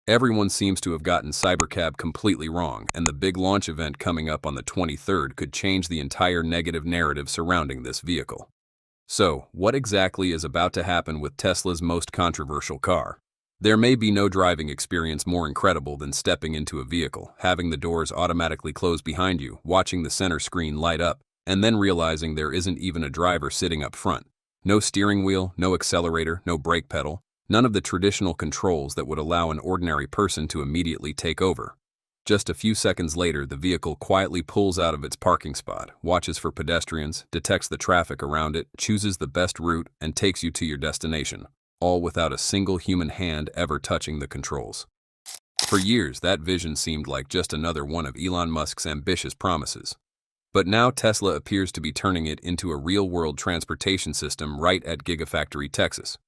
Everyone seems to have gotten Cybercab completely wrong, and the big launch event coming up on the 23rd could change the entire negative narrative surrounding this vehicle. So, what exactly is about to happen with Tesla's most controversial car? There may be no driving experience more incredible than stepping into a vehicle, having the doors automatically close behind you, watching the center screen light up, and then realizing there isn't even a driver sitting up front. No steering wheel, no accelerator, no brake pedal, none of the traditional controls that would allow an ordinary person to immediately take over. Just a few seconds later, the vehicle quietly pulls out of its parking spot, watches for pedestrians, detects the traffic around it, chooses the best route, and takes you to your destination, all without a single human hand ever touching the controls. For years, that vision seemed like just another one of Elon Musk's ambitious promises. But now Tesla appears to be turning it into a real-world transportation system right at Gigafactory, Texas.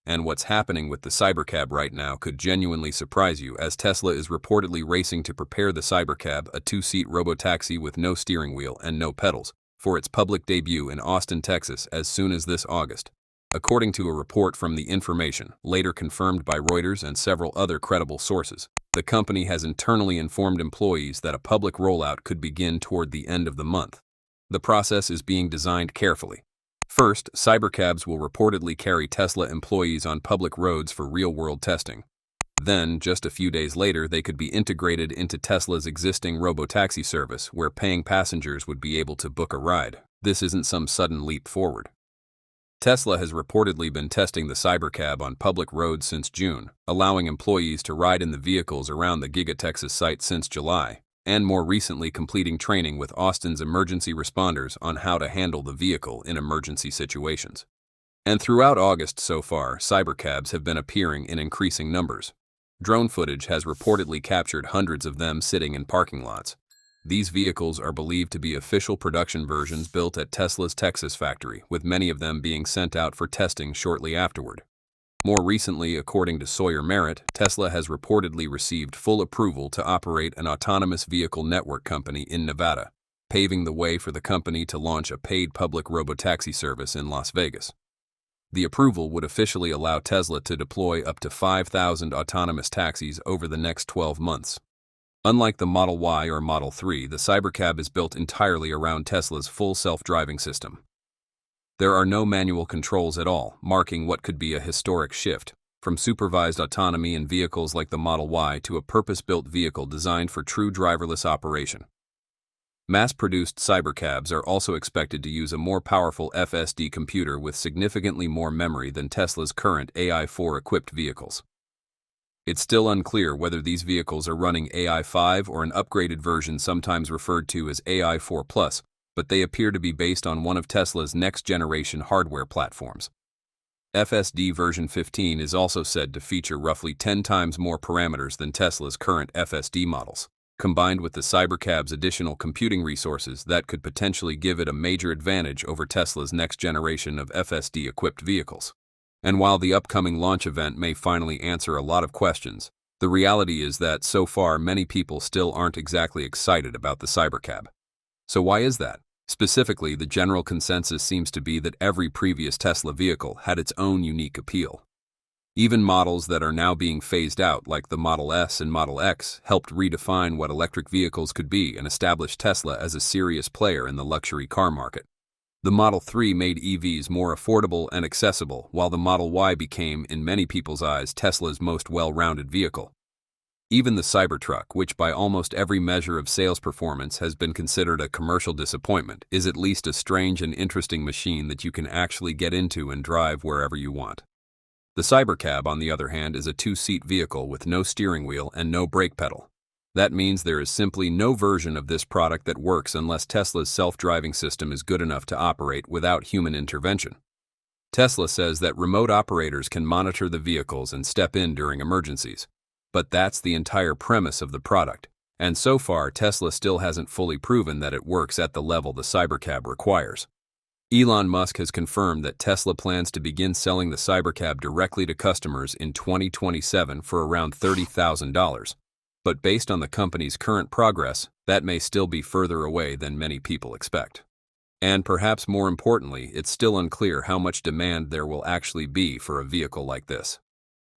And what's happening with the Cybercab right now could genuinely surprise you, as Tesla is reportedly racing to prepare the Cybercab, a two-seat robotaxi with no steering wheel and no pedals, for its public debut in Austin, Texas as soon as this August. According to a report from The Information, later confirmed by Reuters and several other credible sources, the company has internally informed employees that a public rollout could begin toward the end of the month. The process is being designed carefully. First, Cybercabs will reportedly carry Tesla employees on public roads for real-world testing. Then, just a few days later, they could be integrated into Tesla's existing robotaxi service, where paying passengers would be able to book a ride. This isn't some sudden leap forward. Tesla has reportedly been testing the Cybercab on public roads since June, allowing employees to ride in the vehicles around the Giga Texas site since July, and more recently completing training with Austin's emergency responders on how to handle the vehicle in emergency situations. And throughout August so far, Cybercabs have been appearing in increasing numbers. Drone footage has reportedly captured hundreds of them sitting in parking lots. These vehicles are believed to be official production versions built at Tesla's Texas factory, with many of them being sent out for testing shortly afterward. More recently, according to Sawyer Merritt, Tesla has reportedly received full approval to operate an autonomous vehicle network company in Nevada, paving the way for the company to launch a paid public robotaxi service in Las Vegas. The approval would officially allow Tesla to deploy up to 5,000 autonomous taxis over the next 12 months. Unlike the Model Y or Model 3, the Cybercab is built entirely around Tesla's full self-driving system. There are no manual controls at all, marking what could be a historic shift, from supervised autonomy in vehicles like the Model Y to a purpose-built vehicle designed for true driverless operation. Mass-produced Cybercabs are also expected to use a more powerful FSD computer with significantly more memory than Tesla's current AI-4-equipped vehicles. It's still unclear whether these vehicles are running AI-5 or an upgraded version sometimes referred to as AI-4+, but they appear to be based on one of Tesla's next-generation hardware platforms. FSD version 15 is also said to feature roughly 10 times more parameters than Tesla's current FSD models. Combined with the Cybercab's additional computing resources, that could potentially give it a major advantage over Tesla's next generation of FSD-equipped vehicles. And while the upcoming launch event may finally answer a lot of questions, the reality is that so far many people still aren't exactly excited about the Cybercab. So why is that? Specifically, the general consensus seems to be that every previous Tesla vehicle had its own unique appeal. Even models that are now being phased out, like the Model S and Model X, helped redefine what electric vehicles could be and establish Tesla as a serious player in the luxury car market. The Model 3 made EVs more affordable and accessible, while the Model Y became, in many people's eyes, Tesla's most well-rounded vehicle. Even the Cybertruck, which by almost every measure of sales performance has been considered a commercial disappointment, is at least a strange and interesting machine that you can actually get into and drive wherever you want. The Cybercab, on the other hand, is a two-seat vehicle with no steering wheel and no brake pedal. That means there is simply no version of this product that works unless Tesla's self-driving system is good enough to operate without human intervention. Tesla says that remote operators can monitor the vehicles and step in during emergencies. But that's the entire premise of the product, and so far Tesla still hasn't fully proven that it works at the level the Cybercab requires. Elon Musk has confirmed that Tesla plans to begin selling the Cybercab directly to customers in 2027 for around $30,000. But based on the company's current progress, that may still be further away than many people expect. And perhaps more importantly, it's still unclear how much demand there will actually be for a vehicle like this.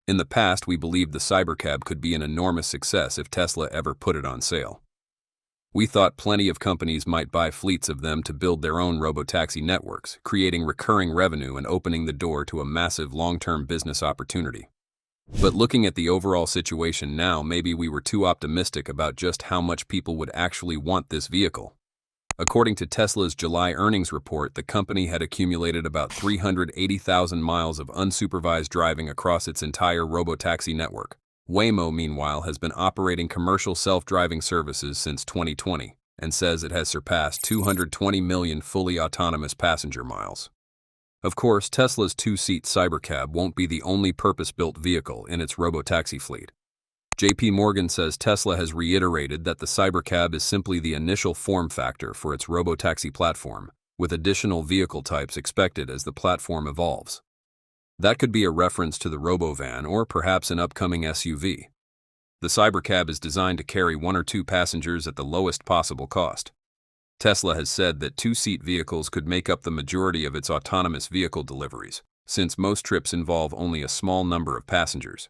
In the past, we believed the Cybercab could be an enormous success if Tesla ever put it on sale. We thought plenty of companies might buy fleets of them to build their own robotaxi networks, creating recurring revenue and opening the door to a massive long-term business opportunity. But looking at the overall situation now, maybe we were too optimistic about just how much people would actually want this vehicle. According to Tesla's July earnings report, the company had accumulated about 380,000 miles of unsupervised driving across its entire robotaxi network. Waymo, meanwhile, has been operating commercial self-driving services since 2020 and says it has surpassed 220 million fully autonomous passenger miles. Of course, Tesla's two-seat Cybercab won't be the only purpose-built vehicle in its robotaxi fleet. JP Morgan says Tesla has reiterated that the Cybercab is simply the initial form factor for its robotaxi platform, with additional vehicle types expected as the platform evolves. That could be a reference to the Robovan or perhaps an upcoming SUV. The Cybercab is designed to carry 1 or 2 passengers at the lowest possible cost. Tesla has said that two-seat vehicles could make up the majority of its autonomous vehicle deliveries, since most trips involve only a small number of passengers.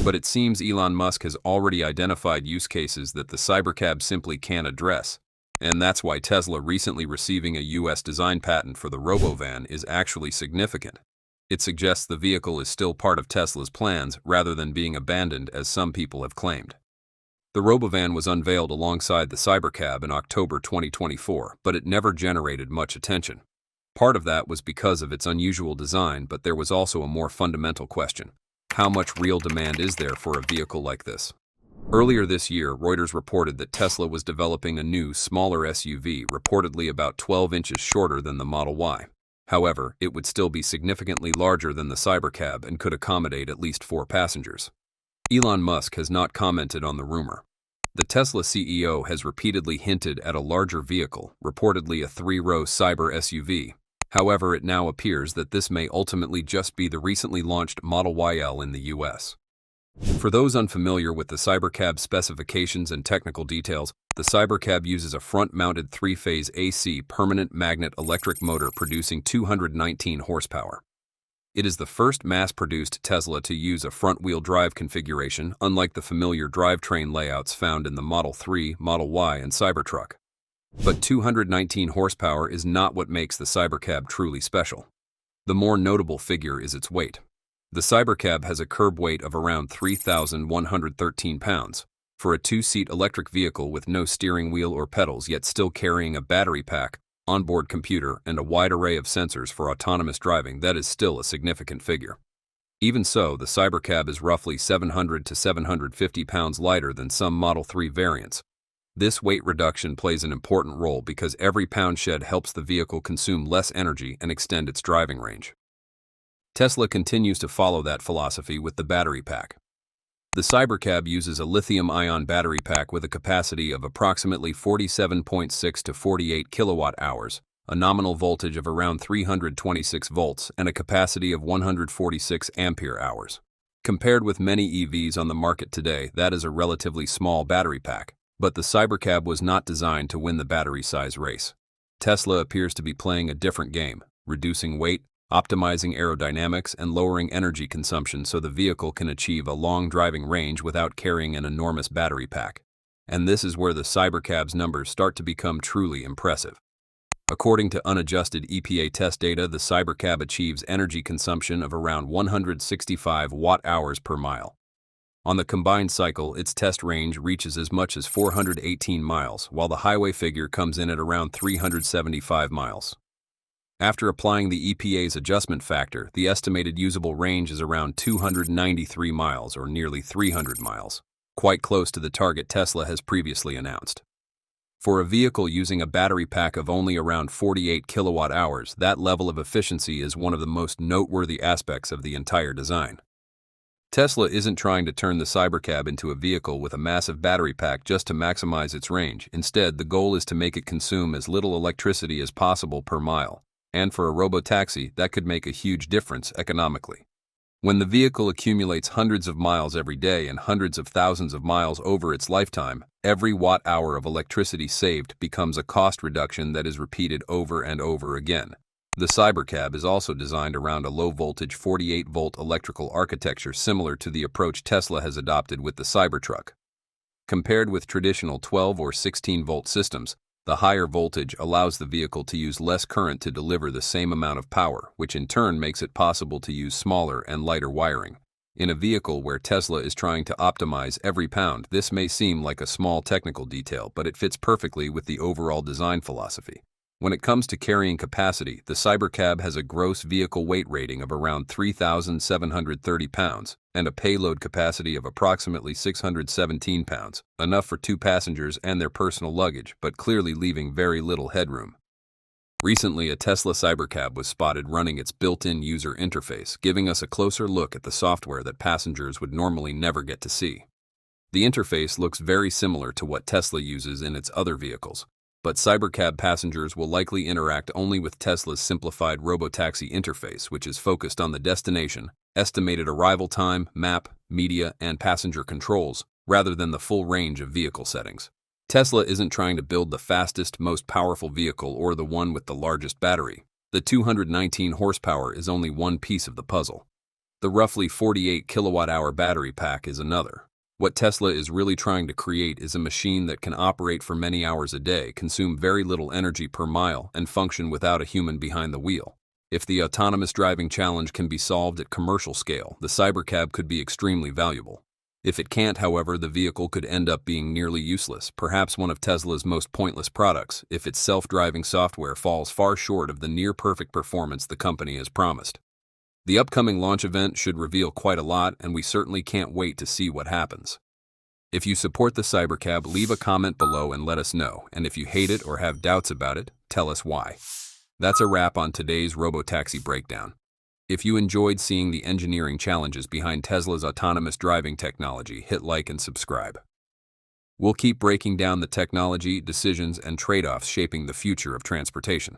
But it seems Elon Musk has already identified use cases that the Cybercab simply can't address, and that's why Tesla recently receiving a US design patent for the Robovan is actually significant. It suggests the vehicle is still part of Tesla's plans rather than being abandoned as some people have claimed. The Robovan was unveiled alongside the Cybercab in October 2024, but it never generated much attention. Part of that was because of its unusual design, but there was also a more fundamental question. How much real demand is there for a vehicle like this? Earlier this year, Reuters reported that Tesla was developing a new, smaller SUV, reportedly about 12 inches shorter than the Model Y. However, it would still be significantly larger than the Cybercab and could accommodate at least 4 passengers. Elon Musk has not commented on the rumor. The Tesla CEO has repeatedly hinted at a larger vehicle, reportedly a 3-row Cyber SUV. However, it now appears that this may ultimately just be the recently launched Model YL in the US. For those unfamiliar with the Cybercab specifications and technical details, the Cybercab uses a front-mounted 3-phase AC permanent magnet electric motor producing 219 horsepower. It is the first mass-produced Tesla to use a front-wheel drive configuration, unlike the familiar drivetrain layouts found in the Model 3, Model Y, and Cybertruck. But 219 horsepower is not what makes the Cybercab truly special. The more notable figure is its weight. The Cybercab has a curb weight of around 3,113 pounds. For a 2-seat electric vehicle with no steering wheel or pedals yet still carrying a battery pack, onboard computer, and a wide array of sensors for autonomous driving, that is still a significant figure. Even so, the Cybercab is roughly 700 to 750 pounds lighter than some Model 3 variants. This weight reduction plays an important role because every pound shed helps the vehicle consume less energy and extend its driving range. Tesla continues to follow that philosophy with the battery pack. The Cybercab uses a lithium-ion battery pack with a capacity of approximately 47.6 to 48 kilowatt-hours, a nominal voltage of around 326 volts, and a capacity of 146 ampere-hours. Compared with many EVs on the market today, that is a relatively small battery pack, but the Cybercab was not designed to win the battery size race. Tesla appears to be playing a different game, reducing weight, optimizing aerodynamics, and lowering energy consumption so the vehicle can achieve a long driving range without carrying an enormous battery pack. And this is where the Cybercab's numbers start to become truly impressive. According to unadjusted EPA test data, the Cybercab achieves energy consumption of around 165 watt-hours per mile. On the combined cycle, its test range reaches as much as 418 miles, while the highway figure comes in at around 375 miles. After applying the EPA's adjustment factor, the estimated usable range is around 293 miles, or nearly 300 miles, quite close to the target Tesla has previously announced. For a vehicle using a battery pack of only around 48 kilowatt-hours, that level of efficiency is one of the most noteworthy aspects of the entire design. Tesla isn't trying to turn the Cybercab into a vehicle with a massive battery pack just to maximize its range. Instead, the goal is to make it consume as little electricity as possible per mile. And for a robotaxi, that could make a huge difference economically. When the vehicle accumulates hundreds of miles every day and hundreds of thousands of miles over its lifetime, every watt-hour of electricity saved becomes a cost reduction that is repeated over and over again. The Cybercab is also designed around a low-voltage 48-volt electrical architecture similar to the approach Tesla has adopted with the Cybertruck. Compared with traditional 12 or 16-volt systems, the higher voltage allows the vehicle to use less current to deliver the same amount of power, which in turn makes it possible to use smaller and lighter wiring. In a vehicle where Tesla is trying to optimize every pound, this may seem like a small technical detail, but it fits perfectly with the overall design philosophy. When it comes to carrying capacity, the Cybercab has a gross vehicle weight rating of around 3,730 pounds and a payload capacity of approximately 617 pounds, enough for 2 passengers and their personal luggage, but clearly leaving very little headroom. Recently, a Tesla Cybercab was spotted running its built-in user interface, giving us a closer look at the software that passengers would normally never get to see. The interface looks very similar to what Tesla uses in its other vehicles, but Cybercab passengers will likely interact only with Tesla's simplified Robotaxi interface, which is focused on the destination, estimated arrival time, map, media, and passenger controls, rather than the full range of vehicle settings. Tesla isn't trying to build the fastest, most powerful vehicle or the one with the largest battery. The 219 horsepower is only one piece of the puzzle. The roughly 48 kilowatt-hour battery pack is another. What Tesla is really trying to create is a machine that can operate for many hours a day, consume very little energy per mile, and function without a human behind the wheel. If the autonomous driving challenge can be solved at commercial scale, the Cybercab could be extremely valuable. If it can't, however, the vehicle could end up being nearly useless, perhaps one of Tesla's most pointless products, if its self-driving software falls far short of the near-perfect performance the company has promised. The upcoming launch event should reveal quite a lot, and we certainly can't wait to see what happens. If you support the Cybercab, leave a comment below and let us know, and if you hate it or have doubts about it, tell us why. That's a wrap on today's Robotaxi breakdown. If you enjoyed seeing the engineering challenges behind Tesla's autonomous driving technology, hit like and subscribe. We'll keep breaking down the technology, decisions, and trade-offs shaping the future of transportation.